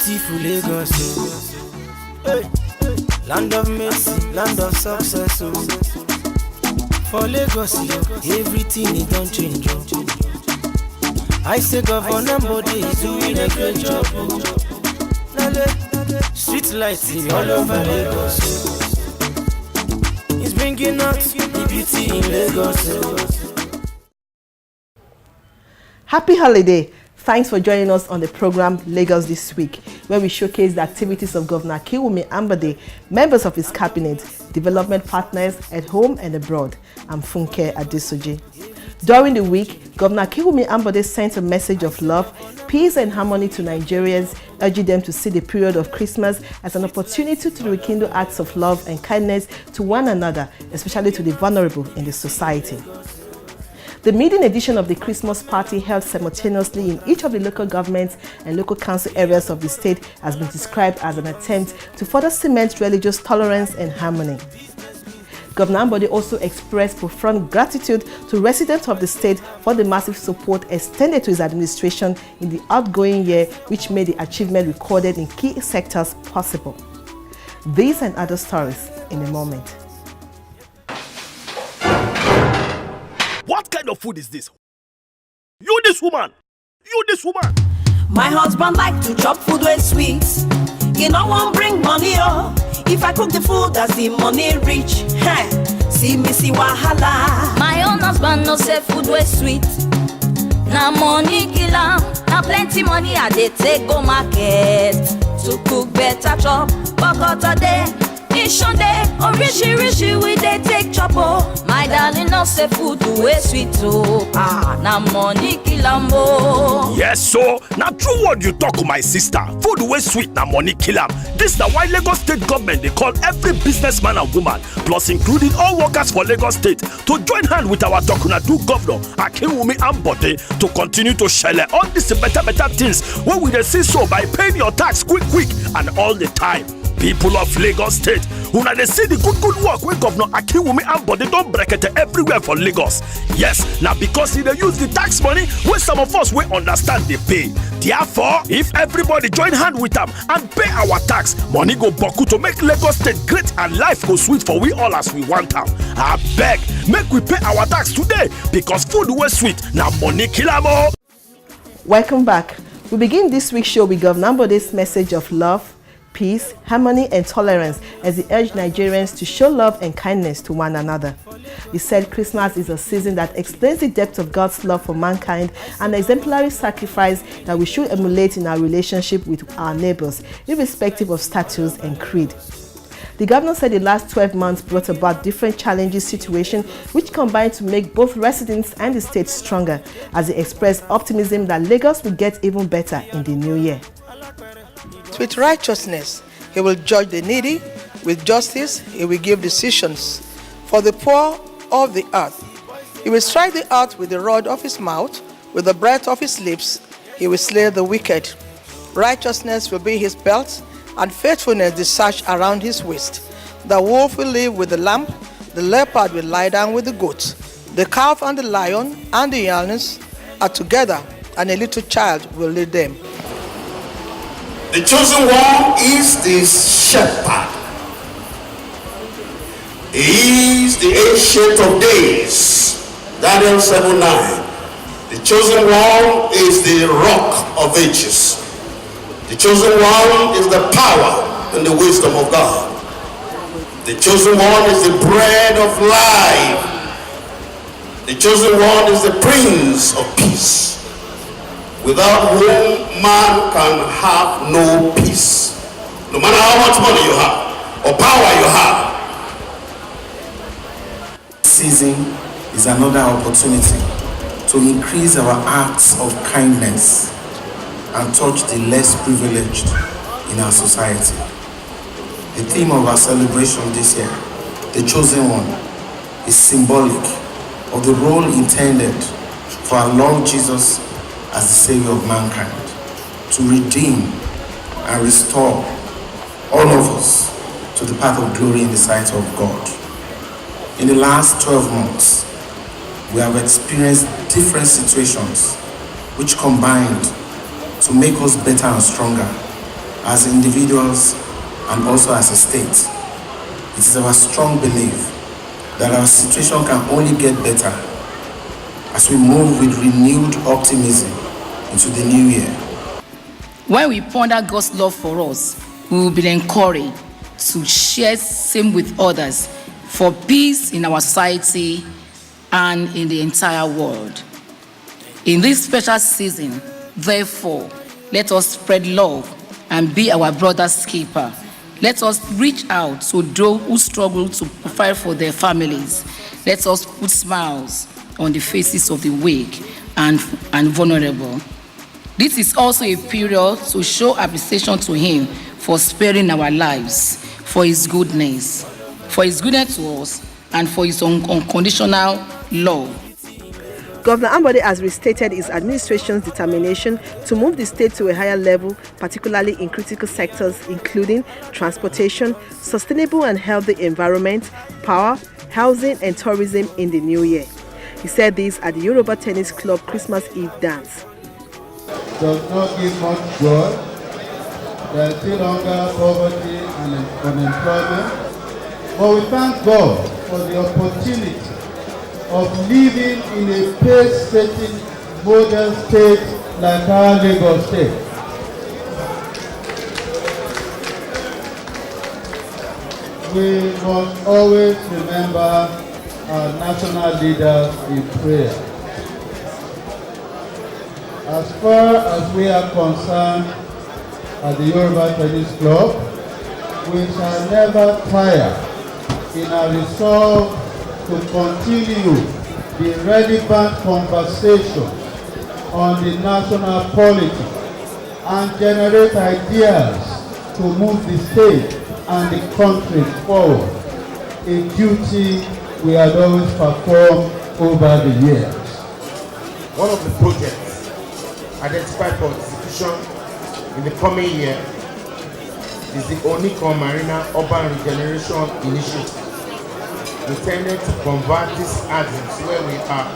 Beautiful Lagos, hey. Land of mercy, land of success, oh. For Lagos, everything is done change, oh. I say Governor Body is doing a great job, oh. Street lights all over Lagos, oh. It's bringing out the beauty in Lagos, oh. Happy holiday. Thanks for joining us on the program Lagos This Week, where we showcase the activities of Governor Akinwumi Ambode, members of his cabinet, development partners at home and abroad. I'm Funke Adesoji. During the week, Governor Akinwumi Ambode sent a message of love, peace and harmony to Nigerians, urging them to see the period of Christmas as an opportunity to rekindle acts of love and kindness to one another, especially to the vulnerable in the society. The maiden edition of the Christmas party held simultaneously in each of the local governments and local council areas of the state has been described as an attempt to further cement religious tolerance and harmony. Governor Ambode also expressed profound gratitude to residents of the state for the massive support extended to his administration in the outgoing year, which made the achievement recorded in key sectors possible. These and other stories in a moment. What kind of food is this? You this woman! My husband like to chop food with sweets. You know won't bring money, oh. If I cook the food, does the money reach? Hey, see me see wahala. My own husband no say food with sweet. Na money kill am. Na plenty money I dey take go market to cook better chop. But today, Sunday, rishi we dey take chop, oh. My darling no say food wey sweet, oh. Na money kill am, oh. Yes, so now true word you talk, my sister. Food wey sweet na money kill am. This na why Lagos State government they call every businessman and woman, plus including all workers for Lagos State, to join hand with our Dokunadu governor Akinwumi Ambode to continue to share all these better things when we dey see so by paying your tax quick and all the time. People of Lagos State, una dey see the good work wey Governor Akinwumi Ambode don brekete everywhere for Lagos. Yes, now because he dey use the tax money wey some of us wey understand dey pay. Therefore, if everybody join hand with am and pay our tax, money go boku to make Lagos State great and life go sweet for we all as we want am. Abeg, make we pay our tax today because food wey sweet na money kill am, oh. Welcome back. We begin this week's show with Governor Ambode's message of love, peace, harmony and tolerance as he urged Nigerians to show love and kindness to one another. He said Christmas is a season that explains the depth of God's love for mankind and the exemplary sacrifice that we should emulate in our relationship with our neighbors, irrespective of status and creed. The governor said the last 12 months brought about different challenging situations which combined to make both residents and the state stronger, as he expressed optimism that Lagos will get even better in the new year. With righteousness, he will judge the needy. With justice, he will give decisions for the poor of the earth. He will strike the earth with the rod of his mouth. With the breath of his lips, he will slay the wicked. Righteousness will be his belt, and faithfulness the sash around his waist. The wolf will live with the lamb. The leopard will lie down with the goat. The calf and the lion and the lioness are together, and a little child will lead them. The chosen one is the shepherd. He is the ancient of days. Daniel 7:9. The chosen one is the rock of ages. The chosen one is the power and the wisdom of God. The chosen one is the bread of life. The chosen one is the Prince of Peace, without whom man can have no peace. No matter how much money you have or power you have. Season is another opportunity to increase our acts of kindness and touch the less privileged in our society. The theme of our celebration this year, the chosen one, is symbolic of the role intended for our Lord Jesus as the Savior of mankind, to redeem and restore all of us to the path of glory in the sight of God. In the last 12 months, we have experienced different situations which combined to make us better and stronger as individuals and also as a state. It is our strong belief that our situation can only get better as we move with renewed optimism into the new year. When we ponder God's love for us, we will be encouraged to share same with others for peace in our society and in the entire world. In this special season, therefore, let us spread love and be our brother's keeper. Let us reach out to those who struggle to provide for their families. Let us put smiles on the faces of the weak and vulnerable. This is also a period to show appreciation to Him for sparing our lives, for His goodness to us, and for His unconditional love. Governor Ambode has restated his administration's determination to move the state to a higher level, particularly in critical sectors including transportation, sustainable and healthy environment, power, housing and tourism in the new year. He said this at the Yoruba Tennis Club Christmas Eve dance. Does not give much joy. There is still hunger, poverty and unemployment. But we thank God for the opportunity of living in a pace-setting modern state like our Lagos state. We must always remember our national leaders in prayer. As far as we are concerned at the Yoruba Tennis Club, we shall never tire in our resolve to continue the relevant conversation on the national politics and generate ideas to move the state and the country forward, a duty we had always performed over the years. One of the projects identified for execution in the coming year is the Onikon Marina Urban Regeneration Initiative, intended to convert these houses where we are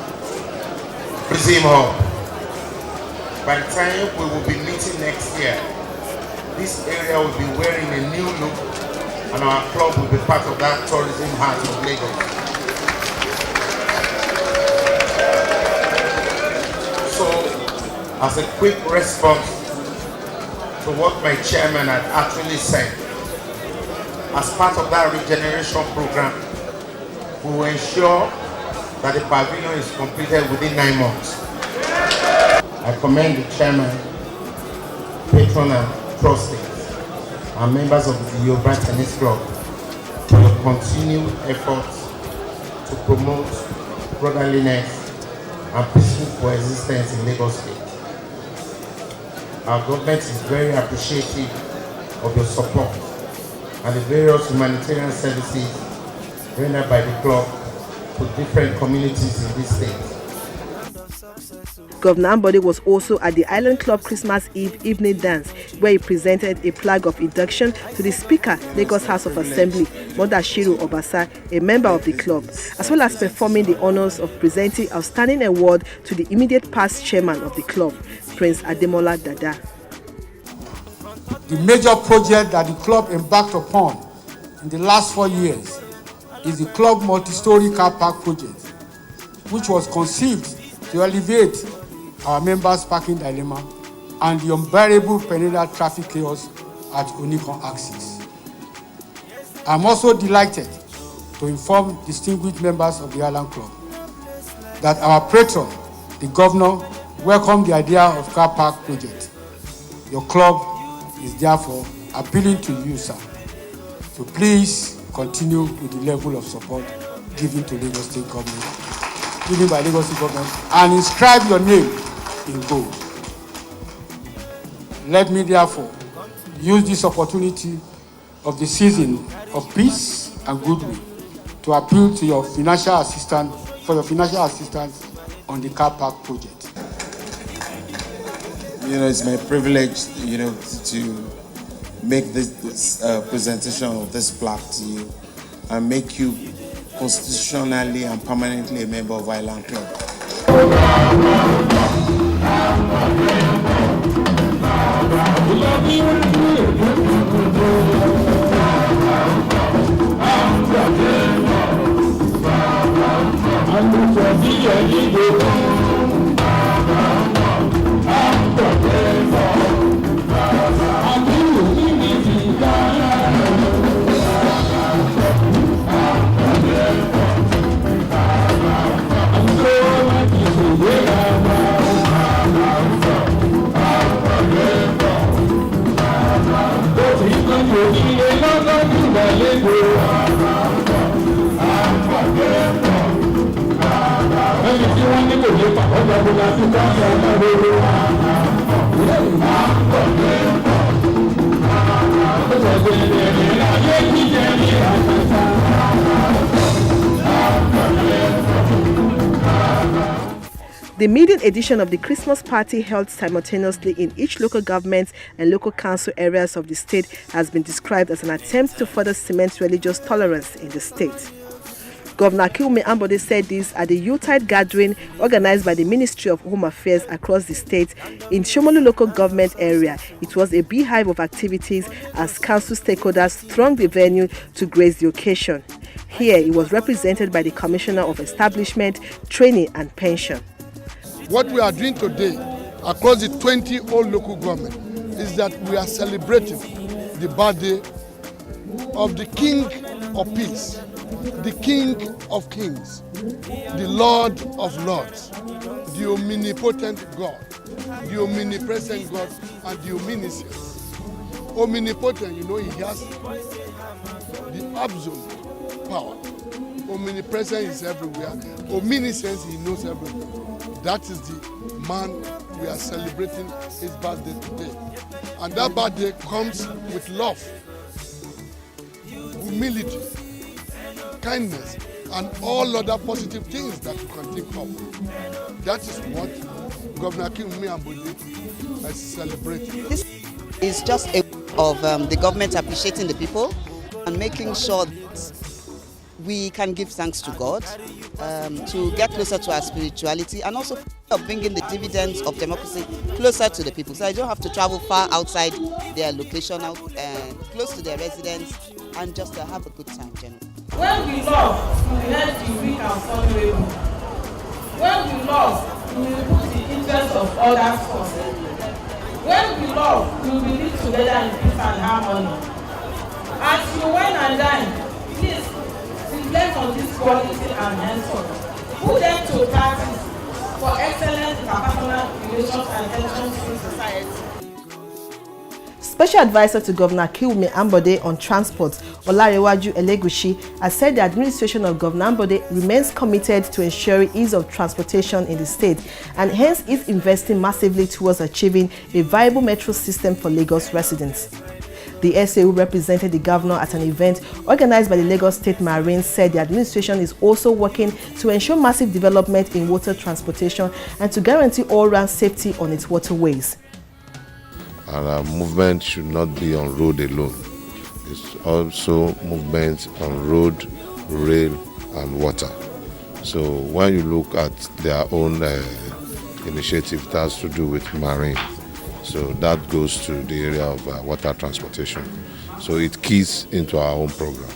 Prism Hub. By the time we will be meeting next year, this area will be wearing a new look and our club will be part of that tourism heart of Lagos. So, as a quick response to what my chairman had actually said, as part of that regeneration program, we will ensure that the pavilion is completed within 9 months. I commend the chairman, patron and trustees, and members of the Yoruba Tennis Club for your continued efforts to promote brotherliness and peaceful coexistence in Lagos State. Our government is very appreciative of your support and the various humanitarian services rendered by the club to different communities in this state. Governor Ambode was also at the Island Club Christmas Eve evening dance, where he presented a plaque of induction to the Speaker, Lagos House of Assembly, Modashiru Obasa, a member of the club, as well as performing the honors of presenting outstanding award to the immediate past chairman of the club, Prince Ademola Dada. The major project that the club embarked upon in the last 4 years is the club multi-story car park project, which was conceived to alleviate our members' parking dilemma and the unbearable perennial traffic chaos at Onikon axis. I'm also delighted to inform distinguished members of the Island Club that our patron, the governor, welcomed the idea of car park project. Your club is therefore appealing to you, sir, to please continue with the level of support given to Lagos State government, given by Lagos State government, and inscribe your name in gold. Let me therefore use this opportunity of the season of peace and goodwill to appeal to your financial assistance on the car park project. It's my privilege, to make this presentation of this plaque to you and make you constitutionally and permanently a member of Island Club. We love you. The maiden edition of the Christmas party held simultaneously in each local government and local council areas of the state has been described as an attempt to further cement religious tolerance in the state. Governor Akinwumi Ambode said this at the Yuletide gathering organized by the Ministry of Home Affairs across the state in Shomolu local government area. It was a beehive of activities as council stakeholders thronged the venue to grace the occasion. Here, it was represented by the Commissioner of Establishment, Training and Pension. What we are doing today across the 20 old local government is that we are celebrating the birthday of the King of Peace, the King of Kings, the Lord of Lords, the omnipotent God, the omnipresent God, and the omniscient. Omnipotent, you know, he has the absolute power. Omnipresent is everywhere. Omniscience, he knows everything. That is the man we are celebrating his birthday today. And that birthday comes with love, humility, kindness, and all other positive things that you can think of. That is what Governor Akinwumi Ambode is celebrating. This is just a of the government appreciating the people and making sure that we can give thanks to God, to get closer to our spirituality, and also bringing the dividends of democracy closer to the people. So I don't have to travel far outside their location, close to their residence, and just to have a good time generally. When we love, we will help the weak and vulnerable. When we love, we will put the interests of others first. When we love, we will live together in peace and harmony. As you wine and dine, please reflect on this quality and henceforth. Put them to practice for excellent interpersonal relations and tensions in society. Special Advisor to Governor Akinwumi Ambode on Transport, Olarewaju Elegushi, has said the administration of Governor Ambode remains committed to ensuring ease of transportation in the state and hence is investing massively towards achieving a viable metro system for Lagos residents. The SA who represented the governor at an event organized by the Lagos State Marines said the administration is also working to ensure massive development in water transportation and to guarantee all-round safety on its waterways. And our movement should not be on road alone. It's also movement on road, rail, and water. So when you look at their own initiative, it has to do with marine. So that goes to the area of water transportation. So it keys into our own program.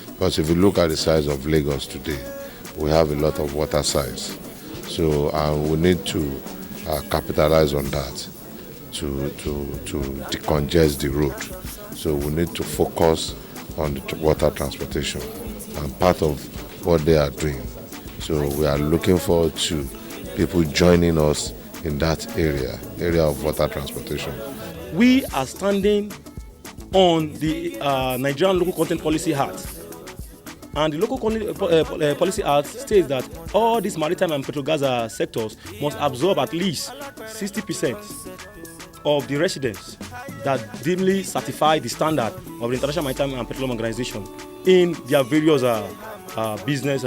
Because if you look at the size of Lagos today, we have a lot of water size. So we need to capitalize on that to decongest the road. So we need to focus on the water transportation and part of what they are doing. So we are looking forward to people joining us in that area of water transportation. We are standing on the Nigerian Local Content Policy Act. And the Local Policy Act states that all these maritime and petrogas sectors must absorb at least 60% of the residents that deemly certify the standard of the International Maritime and Petroleum Organization in their various business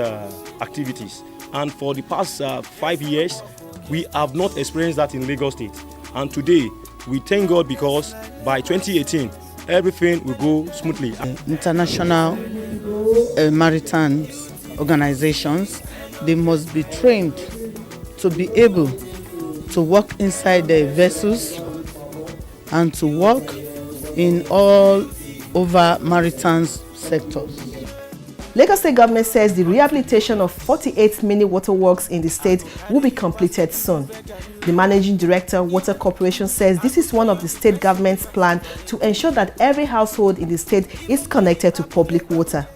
activities. And for the past 5 years, we have not experienced that in Lagos State. And today, we thank God because by 2018, everything will go smoothly. International maritime organizations, they must be trained to be able to work inside their vessels and to work in all over maritime sectors. Lagos State government says the rehabilitation of 48 mini waterworks in the state will be completed soon. The managing director, Water Corporation, says this is one of the state government's plan to ensure that every household in the state is connected to public water.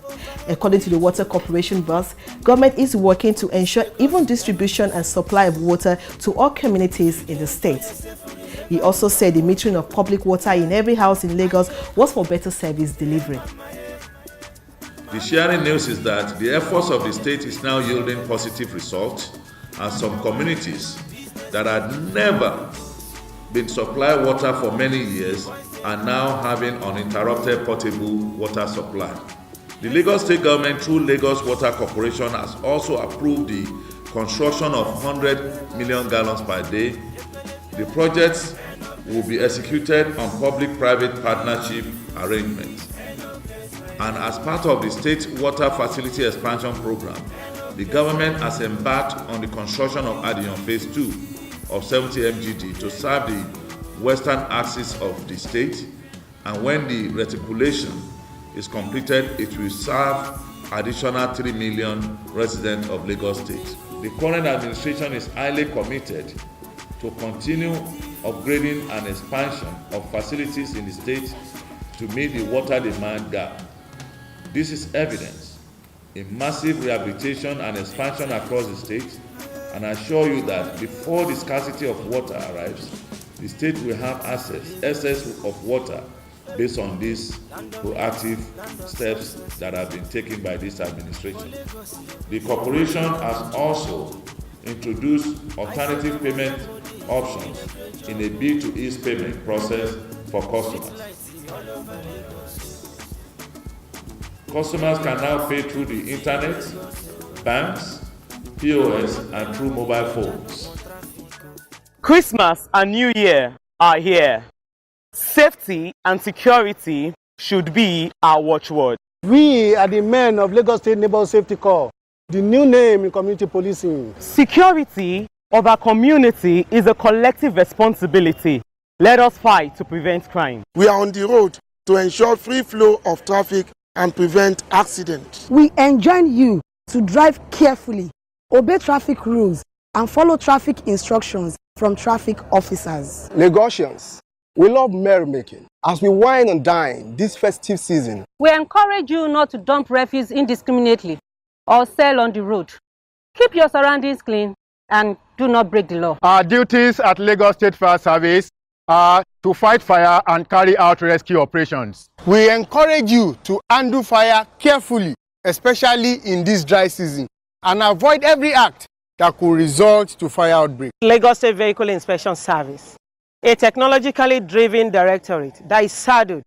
According to the Water Corporation boss, government is working to ensure even distribution and supply of water to all communities in the state. He also said the metering of public water in every house in Lagos was for better service delivery. The sharing news is that the efforts of the state is now yielding positive results, and some communities that had never been supplied water for many years are now having uninterrupted potable water supply. The Lagos State government, through Lagos Water Corporation, has also approved the construction of 100 million gallons per day. The projects will be executed on public-private partnership arrangements. And as part of the state water facility expansion program, the government has embarked on the construction of Adion Phase 2 of 70 MGD to serve the western axis of the state, and when the reticulation is completed, it will serve additional 3 million residents of Lagos State. The current administration is highly committed to continue upgrading and expansion of facilities in the state to meet the water demand gap. This is evidence in massive rehabilitation and expansion across the state, and I assure you that before the scarcity of water arrives, the state will have excess of water based on these proactive steps that have been taken by this administration. The corporation has also introduced alternative payment options in a bid to ease payment process for customers. Customers can now pay through the internet, banks, POS, and through mobile phones. Christmas and New Year are here. Safety and security should be our watchword. We are the men of Lagos State Neighborhood Safety Corps, the new name in community policing. Security of our community is a collective responsibility. Let us fight to prevent crime. We are on the road to ensure free flow of traffic and prevent accidents. We enjoin you to drive carefully, obey traffic rules, and follow traffic instructions from traffic officers. Lagosians, we love merrymaking. As we wine and dine this festive season, we encourage you not to dump refuse indiscriminately or sell on the road. Keep your surroundings clean and do not break the law. Our duties at Lagos State Fire Service are to fight fire and carry out rescue operations. We encourage you to handle fire carefully, especially in this dry season, and avoid every act that could result to fire outbreak. Lagos State Vehicle Inspection Service, a technologically driven directorate that is saddled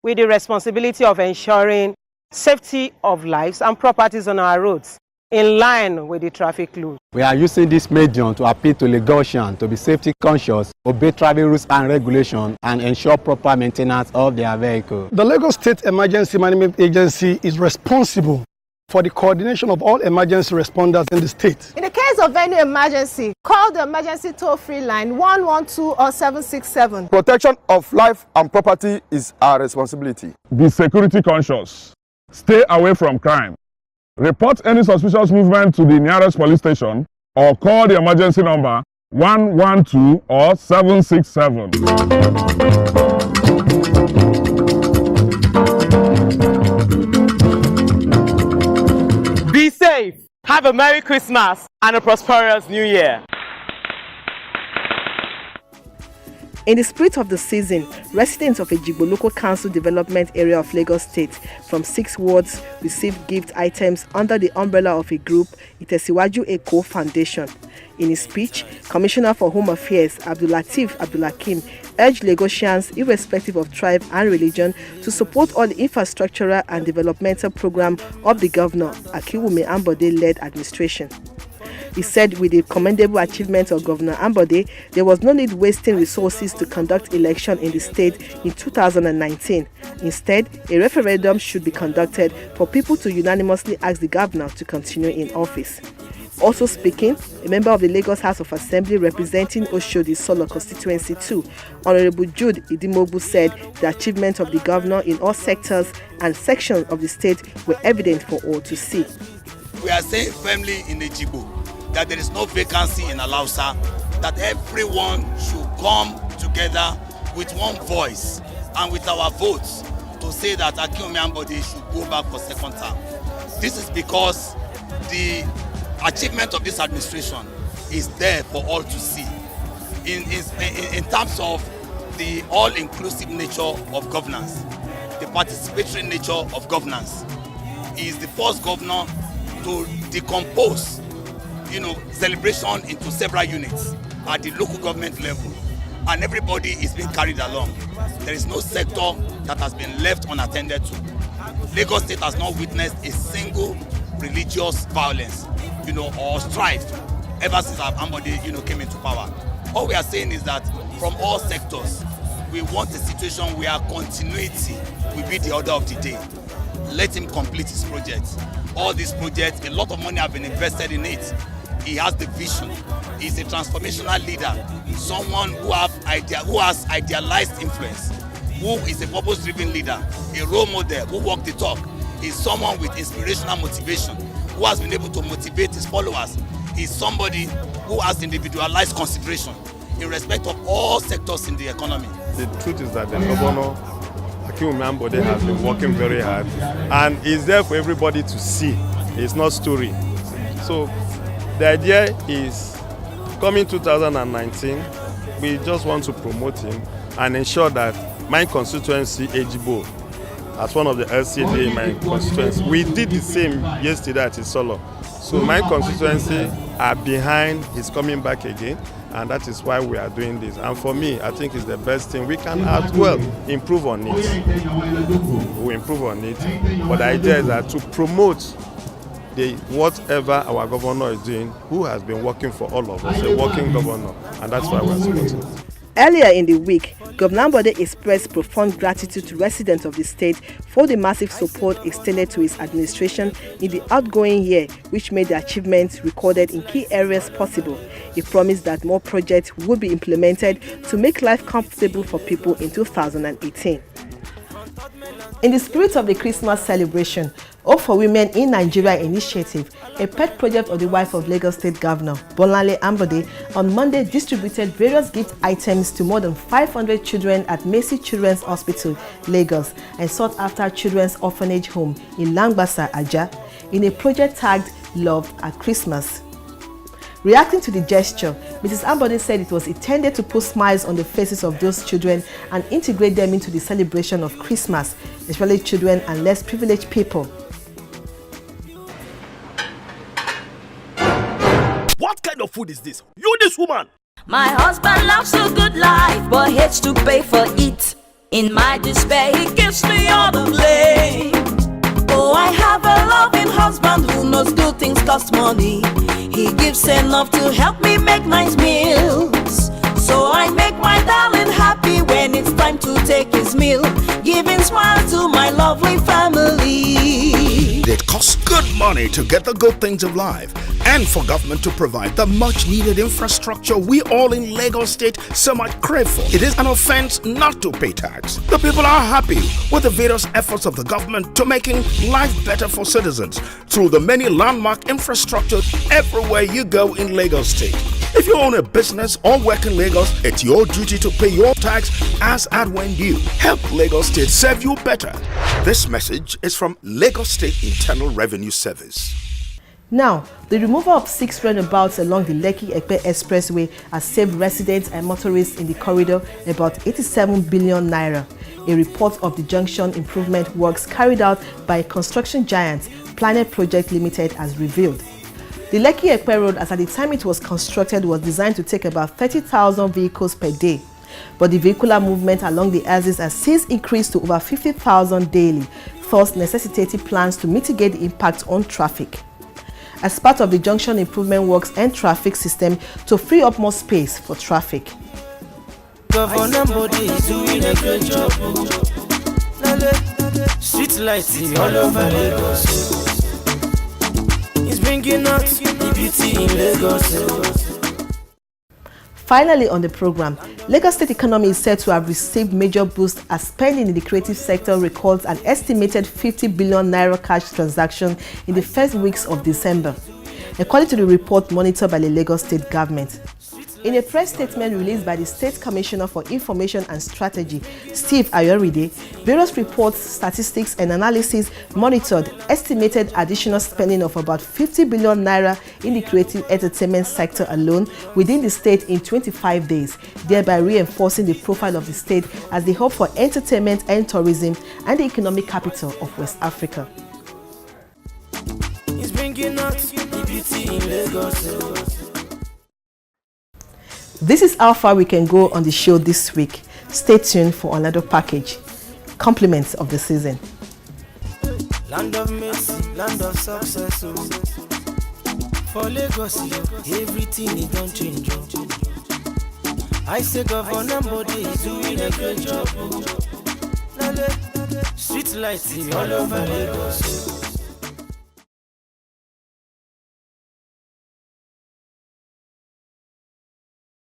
with the responsibility of ensuring safety of lives and properties on our roads in line with the traffic law. We are using this medium to appeal to Lagosians to be safety conscious, obey traffic rules and regulations, and ensure proper maintenance of their vehicle. The Lagos State Emergency Management Agency is responsible for the coordination of all emergency responders in the state. In the case of any emergency, call the emergency toll-free line 112 or 767. Protection of life and property is our responsibility. Be security conscious. Stay away from crime. Report any suspicious movement to the nearest police station or call the emergency number 112 or 767. Be safe, have a Merry Christmas and a prosperous New Year. In the spirit of the season, residents of Ejigbo Local Council Development Area of Lagos State from 6 wards received gift items under the umbrella of a group, Itesiwaju Eko Foundation. In his speech, Commissioner for Home Affairs Abdulateef Abdulhakeem urged Lagosians, irrespective of tribe and religion, to support all the infrastructural and developmental program of the Governor Akinwumi Ambode-led administration. He said with the commendable achievement of Governor Ambode, there was no need wasting resources to conduct election in the state in 2019. Instead, a referendum should be conducted for people to unanimously ask the governor to continue in office. Also speaking, a member of the Lagos House of Assembly representing Oshodi Solo constituency 2, Honorable Jude Idimobu, said the achievements of the governor in all sectors and sections of the state were evident for all to see. We are saying firmly in Ejibo that there is no vacancy in Alausa, that everyone should come together with one voice and with our votes to say that Akinwumi Ambode should go back for second term. This is because the achievement of this administration is there for all to see. In terms of the all-inclusive nature of governance, the participatory nature of governance, he is the first governor to decompose, celebration into several units at the local government level, and everybody is being carried along. There is no sector that has been left unattended to. Lagos State has not witnessed a single religious violence, or strife ever since Ambode, came into power. All we are saying is that from all sectors, we want a situation where continuity will be the order of the day. Let him complete his projects. All these projects, a lot of money have been invested in it. He has the vision. He's a transformational leader, someone who has idealized influence, who is a purpose-driven leader, a role model who walks the talk. He's someone with inspirational motivation, who has been able to motivate his followers. He's somebody who has individualized consideration in respect of all sectors in the economy. The truth is that the governor, Akinwumi Ambode, has been working very hard and is there for everybody to see. It's not story. So the idea is, coming 2019, we just want to promote him and ensure that my constituency, Ejibo, as one of the LCD in my constituency, we did the same yesterday at Isolo. So my constituency are behind his coming back again, and that is why we are doing this. And for me, I think it's the best thing. We can as well improve on it. We improve on it. But the idea is that to promote whatever our governor is doing, who has been working for all of us, a working governor, and that's why we're supporting it. Earlier in the week, Governor Ambode expressed profound gratitude to residents of the state for the massive support extended to his administration in the outgoing year, which made the achievements recorded in key areas possible. He promised that more projects would be implemented to make life comfortable for people in 2018. In the spirit of the Christmas celebration, Hope for Women in Nigeria initiative, a pet project of the wife of Lagos State Governor Bolanle Ambode, on Monday distributed various gift items to more than 500 children at Macy Children's Hospital, Lagos, and sought-after children's orphanage home in Langbasa, Ajah, in a project tagged Love at Christmas. Reacting to the gesture, Mrs. Ambode said it was intended to put smiles on the faces of those children and integrate them into the celebration of Christmas, especially children and less privileged people. What kind of food is this? You, this woman! My husband loves a good life, but hates to pay for it. In my despair, he gives me all the blame. Oh, I have a loving husband who knows good things cost money. He gives enough to help me make nice meals. So I make my darling happy when it's time to take his meal, giving smiles to my lovely family. It costs good money to get the good things of life and for government to provide the much needed infrastructure we all in Lagos State so much crave for. It is an offense not to pay tax. The people are happy with the various efforts of the government to making life better for citizens through the many landmark infrastructure everywhere you go in Lagos State. If you own a business or work in Lagos, it's your duty to pay your tax as and when due. Help Lagos State serve you better. This message is from Lagos State Internal Revenue Service. Now, the removal of 6 roundabouts along the Lekki-Epe Expressway has saved residents and motorists in the corridor about 87 billion naira. A report of the junction improvement works carried out by construction giant Planet Project Limited has revealed. The Lekki-Epe Road, as at the time it was constructed, was designed to take about 30,000 vehicles per day. But the vehicular movement along the axis has since increased to over 50,000 daily, thus necessitating plans to mitigate the impact on traffic. As part of the junction improvement works and traffic system to free up more space for traffic. Governor Ambode is doing a great job. Street lights all over Lagos. is bringing out the beauty in Lagos. Finally on the program, Lagos State economy is said to have received major boost as spending in the creative sector records an estimated 50 billion naira cash transaction in the first weeks of December, according to the report monitored by the Lagos State government. In a press statement released by the State Commissioner for Information and Strategy, Steve Ayoride, various reports, statistics and analysis monitored estimated additional spending of about 50 billion naira in the creative entertainment sector alone within the state in 25 days, thereby reinforcing the profile of the state as the hub for entertainment and tourism and the economic capital of West Africa. It's bringing out the beauty in Lagos. This is how far we can go on the show this week. Stay tuned for another package. Compliments of the season. Land of mercy, land of success. For Lagos, everything is done change. I say Governor Body is doing a great job. Street lights all over Lagos.